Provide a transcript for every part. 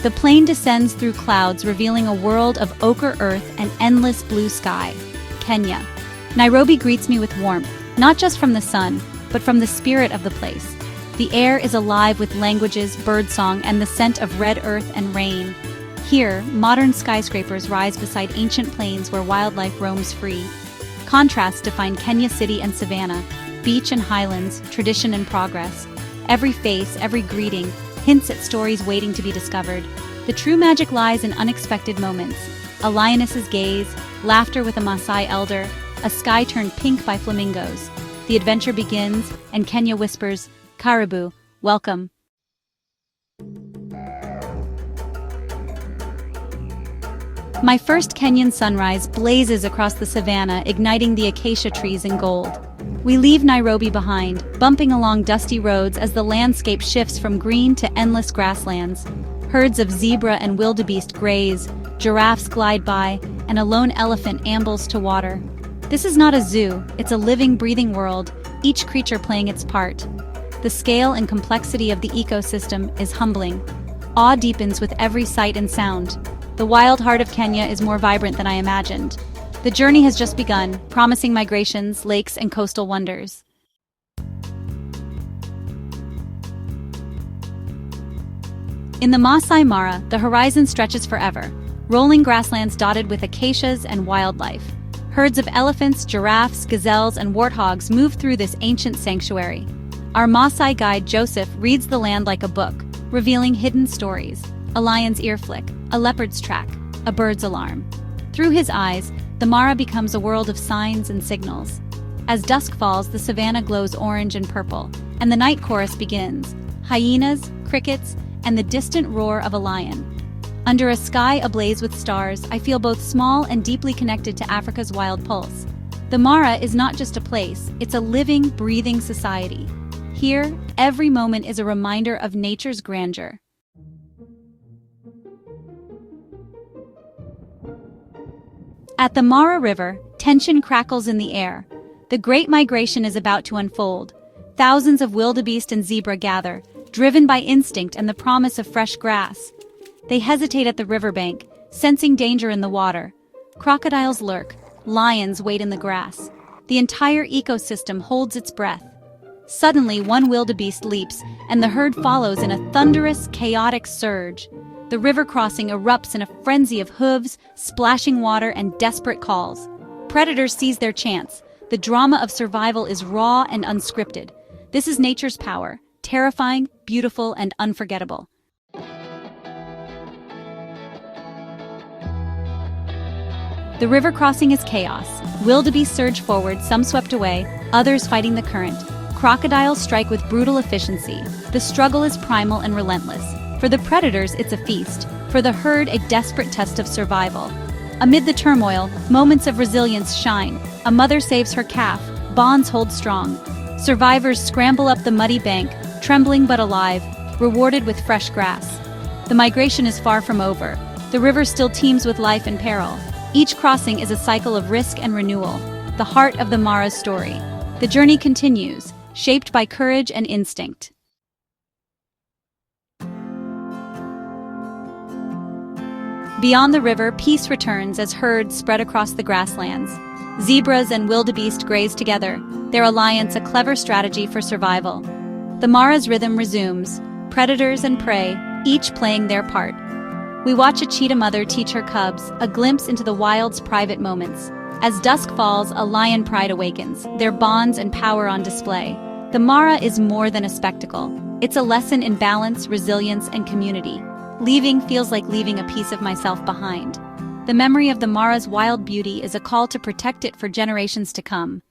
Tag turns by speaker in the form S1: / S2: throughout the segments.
S1: The plane descends through clouds, revealing a world of ochre earth and endless blue sky. Kenya. Nairobi greets me with warmth, not just from the sun, but from the spirit of the place. The air is alive with languages, birdsong, and the scent of red earth and rain. Here, modern skyscrapers rise beside ancient plains where wildlife roams free. Contrasts define Kenya city and savannah, beach and highlands, tradition and progress. Every face, every greeting, hints at stories waiting to be discovered. The true magic lies in unexpected moments. A lioness's gaze, laughter with a Maasai elder, a sky turned pink by flamingos. The adventure begins, and Kenya whispers, "Karibu, welcome." My first Kenyan sunrise blazes across the savannah, igniting the acacia trees in gold. We leave Nairobi behind, bumping along dusty roads as the landscape shifts from green to endless grasslands. Herds of zebra and wildebeest graze, giraffes glide by, and a lone elephant ambles to water. This is not a zoo, it's a living, breathing world, each creature playing its part. The scale and complexity of the ecosystem is humbling. Awe deepens with every sight and sound. The wild heart of Kenya is more vibrant than I imagined. The journey has just begun, promising migrations, lakes, and coastal wonders. In the Maasai Mara, the horizon stretches forever, rolling grasslands dotted with acacias and wildlife. Herds of elephants, giraffes, gazelles, and warthogs move through this ancient sanctuary. Our Maasai guide Joseph reads the land like a book, revealing hidden stories: a lion's ear flick, a leopard's track, a bird's alarm. Through his eyes, the Mara becomes a world of signs and signals. As dusk falls, the savannah glows orange and purple, and the night chorus begins: hyenas, crickets, and the distant roar of a lion. Under a sky ablaze with stars, I feel both small and deeply connected to Africa's wild pulse. The Mara is not just a place, it's a living, breathing society. Here, every moment is a reminder of nature's grandeur. At the Mara River, tension crackles in the air. The Great Migration is about to unfold. Thousands of wildebeest and zebra gather, driven by instinct and the promise of fresh grass. They hesitate at the riverbank, sensing danger in the water. Crocodiles lurk, lions wait in the grass. The entire ecosystem holds its breath. Suddenly, one wildebeest leaps, and the herd follows in a thunderous, chaotic surge. The river crossing erupts in a frenzy of hooves, splashing water, and desperate calls. Predators seize their chance. The drama of survival is raw and unscripted. This is nature's power, terrifying, beautiful, and unforgettable. The river crossing is chaos. Wildebeest surge forward, some swept away, others fighting the current. Crocodiles strike with brutal efficiency. The struggle is primal and relentless. For the predators, it's a feast. For the herd, a desperate test of survival. Amid the turmoil, moments of resilience shine. A mother saves her calf. Bonds hold strong. Survivors scramble up the muddy bank, trembling but alive, rewarded with fresh grass. The migration is far from over. The river still teems with life and peril. Each crossing is a cycle of risk and renewal, the heart of the Mara's story. The journey continues, shaped by courage and instinct. Beyond the river, peace returns as herds spread across the grasslands. Zebras and wildebeest graze together, their alliance a clever strategy for survival. The Mara's rhythm resumes, predators and prey, each playing their part. We watch a cheetah mother teach her cubs, a glimpse into the wild's private moments. As dusk falls, a lion pride awakens, their bonds and power on display. The Mara is more than a spectacle. It's a lesson in balance, resilience, and community. Leaving feels like leaving a piece of myself behind. The memory of the Mara's wild beauty is a call to protect it for generations to come.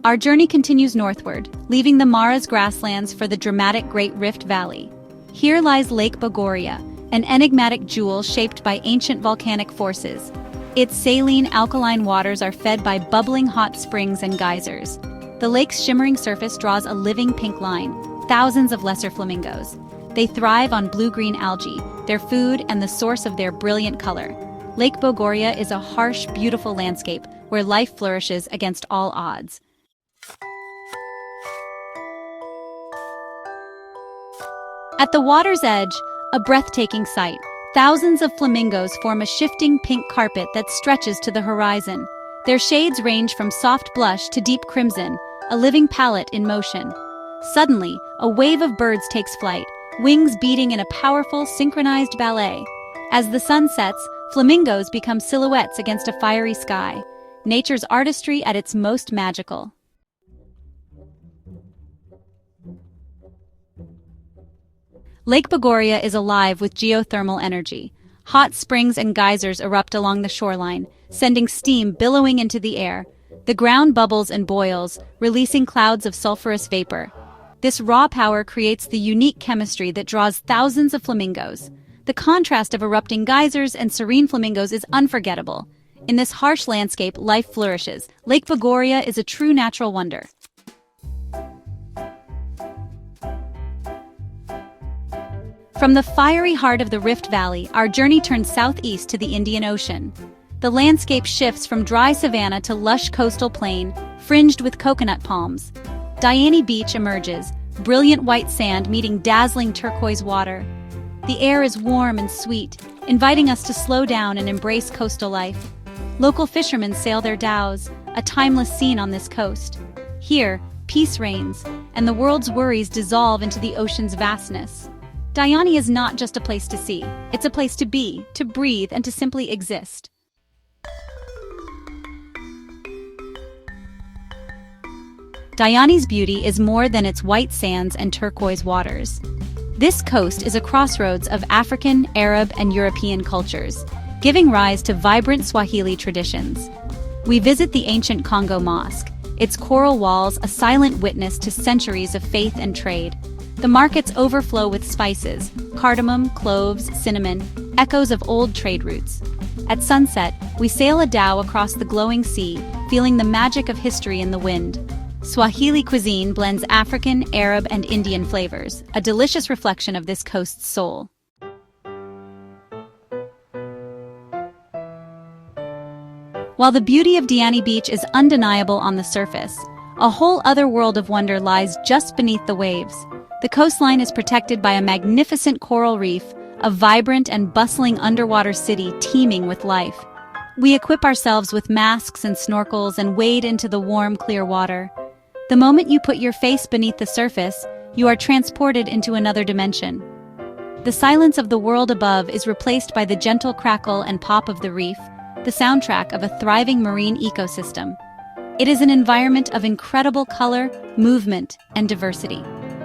S1: Our journey continues northward, leaving the Mara's grasslands for the dramatic Great Rift Valley. Here lies Lake Bogoria, an enigmatic jewel shaped by ancient volcanic forces. Its saline, alkaline waters are fed by bubbling hot springs and geysers. The lake's shimmering surface draws a living pink line, thousands of lesser flamingos. They thrive on blue-green algae, their food and the source of their brilliant color. Lake Bogoria is a harsh, beautiful landscape where life flourishes against all odds. At the water's edge, a breathtaking sight. Thousands of flamingos form a shifting pink carpet that stretches to the horizon. Their shades range from soft blush to deep crimson, a living palette in motion. Suddenly, a wave of birds takes flight, wings beating in a powerful, synchronized ballet. As the sun sets, flamingos become silhouettes against a fiery sky. Nature's artistry at its most magical. Lake Bogoria is alive with geothermal energy. Hot springs and geysers erupt along the shoreline, sending steam billowing into the air. The ground bubbles and boils, releasing clouds of sulfurous vapor. This raw power creates the unique chemistry that draws thousands of flamingos. The contrast of erupting geysers and serene flamingos is unforgettable. In this harsh landscape, life flourishes. Lake Bogoria is a true natural wonder. From the fiery heart of the Rift Valley, our journey turns southeast to the Indian Ocean. The landscape shifts from dry savanna to lush coastal plain, fringed with coconut palms. Diani Beach emerges, brilliant white sand meeting dazzling turquoise water. The air is warm and sweet, inviting us to slow down and embrace coastal life. Local fishermen sail their dhows, a timeless scene on this coast. Here, peace reigns, and the world's worries dissolve into the ocean's vastness. Diani is not just a place to see, it's a place to be, to breathe, and to simply exist. Diani's beauty is more than its white sands and turquoise waters. This coast is a crossroads of African, Arab, and European cultures, giving rise to vibrant Swahili traditions. We visit the ancient Congo Mosque, its coral walls a silent witness to centuries of faith and trade. The markets overflow with spices, cardamom, cloves, cinnamon, echoes of old trade routes. At sunset, we sail a dhow across the glowing sea, feeling the magic of history in the wind. Swahili cuisine blends African, Arab, and Indian flavors, a delicious reflection of this coast's soul. While the beauty of Diani Beach is undeniable on the surface, a whole other world of wonder lies just beneath the waves. The coastline is protected by a magnificent coral reef, a vibrant and bustling underwater city teeming with life. We equip ourselves with masks and snorkels and wade into the warm, clear water. The moment you put your face beneath the surface, you are transported into another dimension. The silence of the world above is replaced by the gentle crackle and pop of the reef, the soundtrack of a thriving marine ecosystem. It is an environment of incredible color, movement, and diversity.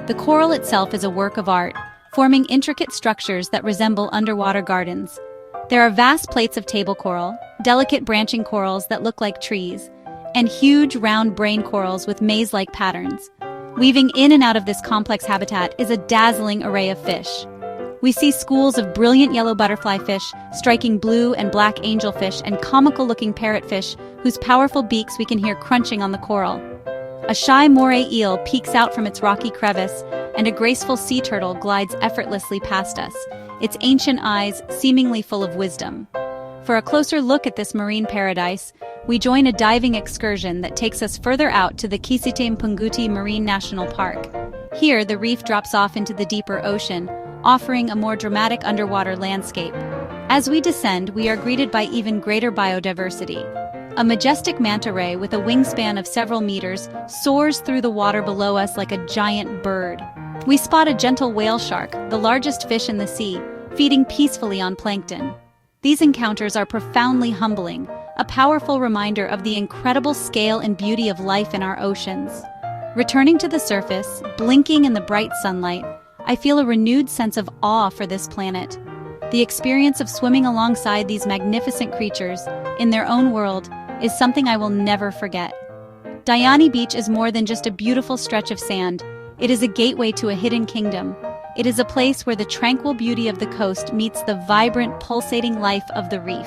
S1: The coral itself is a work of art, forming intricate structures that resemble underwater gardens. There are vast plates of table coral, delicate branching corals that look like trees, and huge round brain corals with maze-like patterns. Weaving in and out of this complex habitat is a dazzling array of fish. We see schools of brilliant yellow butterfly fish, striking blue and black angelfish, and comical-looking parrotfish whose powerful beaks we can hear crunching on the coral. A shy moray eel peeks out from its rocky crevice, and a graceful sea turtle glides effortlessly past us, its ancient eyes seemingly full of wisdom. For a closer look at this marine paradise, we join a diving excursion that takes us further out to the Kisitimpunguti Marine National Park. Here, the reef drops off into the deeper ocean, offering a more dramatic underwater landscape. As we descend, we are greeted by even greater biodiversity. A majestic manta ray with a wingspan of several meters soars through the water below us like a giant bird. We spot a gentle whale shark, the largest fish in the sea, feeding peacefully on plankton. These encounters are profoundly humbling, a powerful reminder of the incredible scale and beauty of life in our oceans. Returning to the surface, blinking in the bright sunlight, I feel a renewed sense of awe for this planet. The experience of swimming alongside these magnificent creatures, in their own world, is something I will never forget. Diani Beach is more than just a beautiful stretch of sand. It is a gateway to a hidden kingdom. It is a place where the tranquil beauty of the coast meets the vibrant, pulsating life of the reef.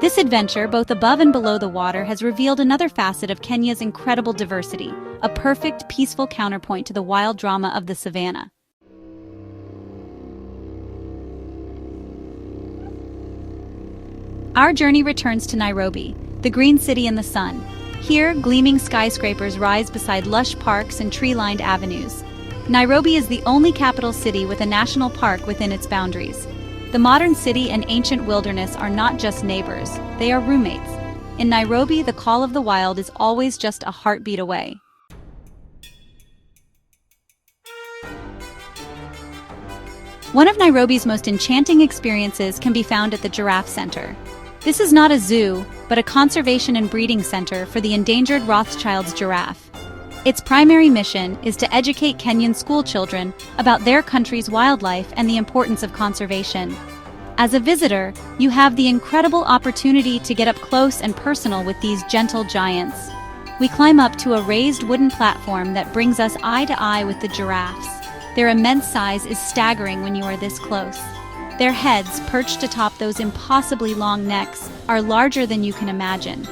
S1: This adventure, both above and below the water, has revealed another facet of Kenya's incredible diversity, a perfect, peaceful counterpoint to the wild drama of the savannah. Our journey returns to Nairobi, the green city in the sun. Here, gleaming skyscrapers rise beside lush parks and tree-lined avenues. Nairobi is the only capital city with a national park within its boundaries. The modern city and ancient wilderness are not just neighbors, they are roommates. In Nairobi, the call of the wild is always just a heartbeat away. One of Nairobi's most enchanting experiences can be found at the Giraffe Center. This is not a zoo, but a conservation and breeding center for the endangered Rothschild's giraffe. Its primary mission is to educate Kenyan school children about their country's wildlife and the importance of conservation. As a visitor, you have the incredible opportunity to get up close and personal with these gentle giants. We climb up to a raised wooden platform that brings us eye to eye with the giraffes. Their immense size is staggering when you are this close. Their heads, perched atop those impossibly long necks, are larger than you can imagine.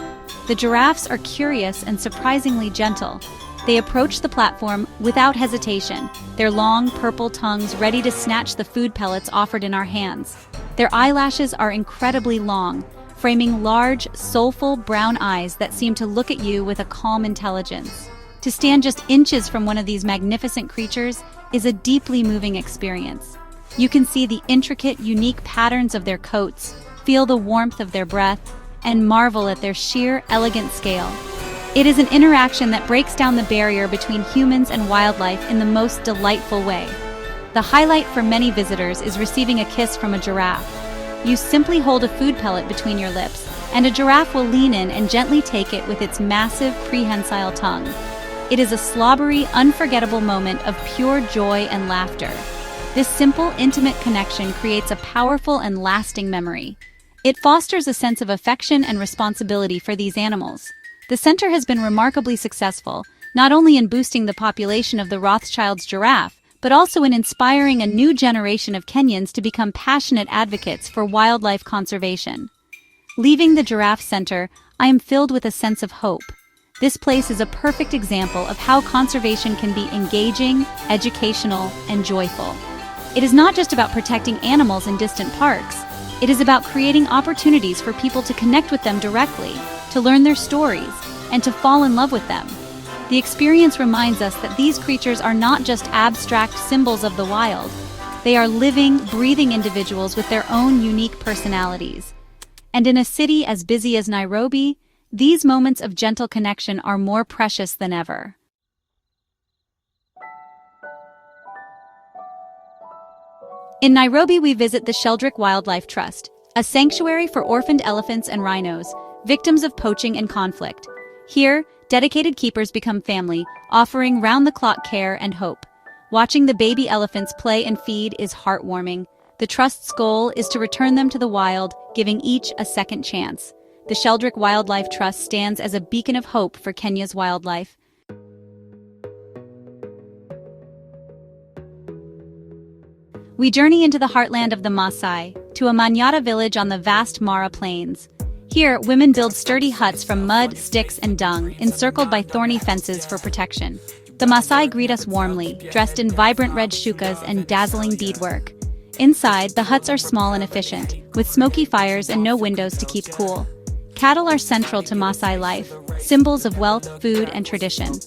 S1: The giraffes are curious and surprisingly gentle. They approach the platform without hesitation, their long purple tongues ready to snatch the food pellets offered in our hands. Their eyelashes are incredibly long, framing large, soulful brown eyes that seem to look at you with a calm intelligence. To stand just inches from one of these magnificent creatures is a deeply moving experience. You can see the intricate, unique patterns of their coats, feel the warmth of their breath, and marvel at their sheer, elegant scale. It is an interaction that breaks down the barrier between humans and wildlife in the most delightful way. The highlight for many visitors is receiving a kiss from a giraffe. You simply hold a food pellet between your lips, and a giraffe will lean in and gently take it with its massive, prehensile tongue. It is a slobbery, unforgettable moment of pure joy and laughter. This simple, intimate connection creates a powerful and lasting memory. It fosters a sense of affection and responsibility for these animals. The center has been remarkably successful, not only in boosting the population of the Rothschild's giraffe, but also in inspiring a new generation of Kenyans to become passionate advocates for wildlife conservation. Leaving the Giraffe Center, I am filled with a sense of hope. This place is a perfect example of how conservation can be engaging, educational, and joyful. It is not just about protecting animals in distant parks. It is about creating opportunities for people to connect with them directly, to learn their stories, and to fall in love with them. The experience reminds us that these creatures are not just abstract symbols of the wild. They are living, breathing individuals with their own unique personalities. And in a city as busy as Nairobi, these moments of gentle connection are more precious than ever. In Nairobi, we visit the Sheldrick Wildlife Trust, a sanctuary for orphaned elephants and rhinos, victims of poaching and conflict. Here, dedicated keepers become family, offering round-the-clock care and hope. Watching the baby elephants play and feed is heartwarming. The Trust's goal is to return them to the wild, giving each a second chance. The Sheldrick Wildlife Trust stands as a beacon of hope for Kenya's wildlife. We journey into the heartland of the Maasai, to a Manyata village on the vast Mara plains. Here, women build sturdy huts from mud, sticks, and dung, encircled by thorny fences for protection. The Maasai greet us warmly, dressed in vibrant red shukas and dazzling beadwork. Inside, the huts are small and efficient, with smoky fires and no windows to keep cool. Cattle are central to Maasai life, symbols of wealth, food, and tradition.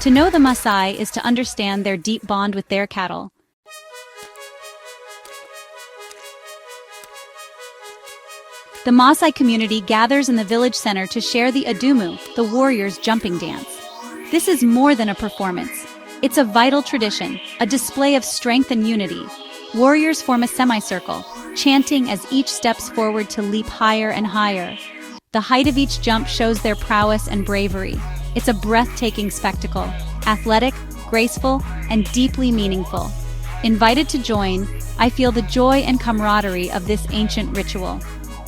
S1: To know the Maasai is to understand their deep bond with their cattle. The Maasai community gathers in the village center to share the adumu, the warrior's jumping dance. This is more than a performance. It's a vital tradition, a display of strength and unity. Warriors form a semicircle, chanting as each steps forward to leap higher and higher. The height of each jump shows their prowess and bravery. It's a breathtaking spectacle, athletic, graceful, and deeply meaningful. Invited to join, I feel the joy and camaraderie of this ancient ritual.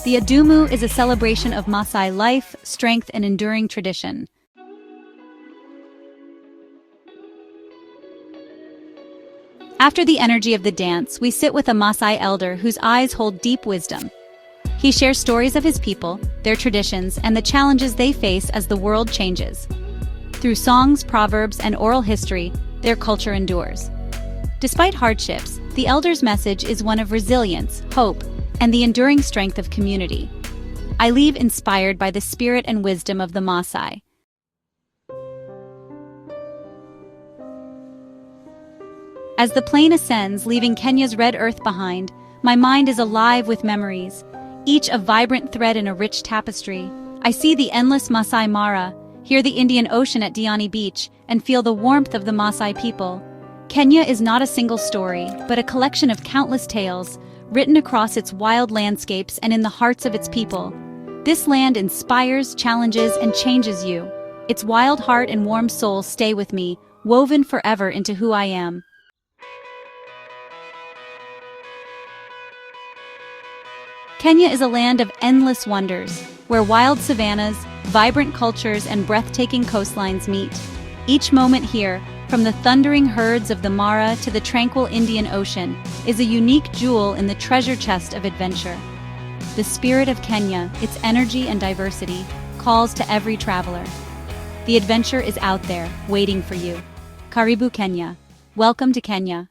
S1: The adumu is a celebration of Maasai life, strength, and enduring tradition. After the energy of the dance, we sit with a Maasai elder whose eyes hold deep wisdom. He shares stories of his people, their traditions, and the challenges they face as the world changes. Through songs, proverbs, and oral history, their culture endures. Despite hardships, the elder's message is one of resilience, hope, and the enduring strength of community. I leave inspired by the spirit and wisdom of the Maasai. As the plane ascends, leaving Kenya's red earth behind, my mind is alive with memories, each a vibrant thread in a rich tapestry. I see the endless Maasai Mara, hear the Indian Ocean at Diani Beach, and feel the warmth of the Maasai people. Kenya is not a single story, but a collection of countless tales, written across its wild landscapes and in the hearts of its people. This land inspires, challenges, and changes you. Its wild heart and warm soul stay with me, woven forever into who I am. Kenya is a land of endless wonders, where wild savannahs, vibrant cultures, and breathtaking coastlines meet. Each moment here, from the thundering herds of the Mara to the tranquil Indian Ocean, is a unique jewel in the treasure chest of adventure. The spirit of Kenya, its energy and diversity, calls to every traveler. The adventure is out there, waiting for you. Karibu Kenya. Welcome to Kenya.